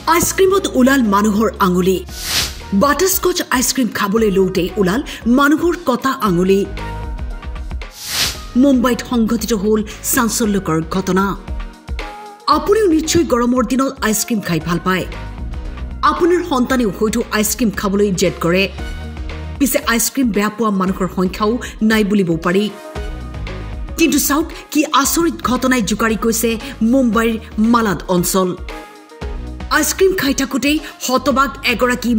আইসক্ৰিমত উলাল মানুহৰ আঙুলি বাটাৰস্কচ আইসক্ৰিম খাবলৈ লওঁতে উলাল মানুহৰ কটা আঙুলি মুম্বাইত সংঘটিত হল চাঞ্চল্যকৰ ঘটনা আপুনিও নিশ্চয় গৰমৰ দিনত আইসক্ৰিম খাই ভাল পায় আপোনাৰ সন্তানেও হয়তো আইসক্ৰিম খাবলৈ জেদ কৰে পিছে আইসক্ৰিম বেয়া পোৱা মানুহৰ সংখ্যাও নাই বুলিব পাৰি কিন্তু চাওক কি আচৰিত ঘটনাই জুকাৰি কৈছে মুম্বাইৰ মালাড অঞ্চল আইসক্ৰিম খাই থাকোঁতে হতবাক এগৰাকী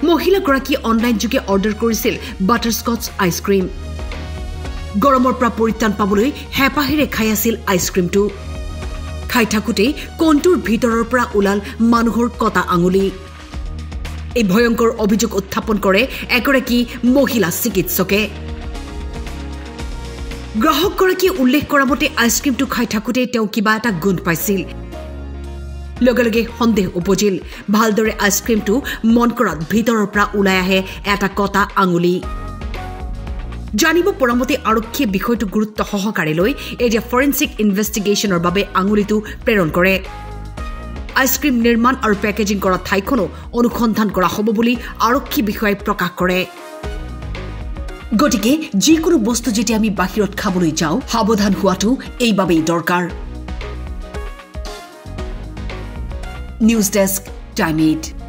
মহিলাগৰাকী অনলাইন যোগে অৰ্ডাৰ কৰিছিল বাটাৰস্কচ আইসক্ৰিম গৰমৰ পৰা পৰিত্ৰাণ পাবলৈ হেপাহেৰে খাই আছিল আইসক্ৰিমটো খাই থাকোঁতে কণ্টোৰ ভিতৰৰ পৰা ওলাল মানুহৰ কটা আঙুলি এই ভয়ংকৰ অভিযোগ উত্থাপন কৰে এগৰাকী মহিলা চিকিৎসকে গ্ৰাহকগৰাকীয়ে উল্লেখ কৰা মতে আইসক্রিমটো খাই থাকোঁতে তেওঁ কিবা এটা গোন্ধ পাইছিল লগে লগে সন্দেহ উপজিল ভালদৰে আইসক্ৰিমটো মন কৰাত ভিতৰৰ পৰা ওলাই আহে এটা কটা আঙুলি জানিব পৰা মতে আৰক্ষীয়ে বিষয়টো গুৰুত্ব সহকাৰে লৈ এতিয়া ফৰেনচিক ইনভেষ্টিগেশ্যনৰ বাবে আঙুলিটো প্ৰেৰণ কৰে আইসক্ৰিম নিৰ্মাণ আৰু পেকেজিং কৰা ঠাইখনো অনুসন্ধান কৰা হ'ব বুলি আৰক্ষী বিষয়াই প্ৰকাশ কৰে গতিকে যিকোনো বস্তু যেতিয়া আমি বাহিৰত খাবলৈ যাওঁ সাৱধান হোৱাটো এইবাবেই দৰকাৰ নিউজ ডেস্ক টাইম 8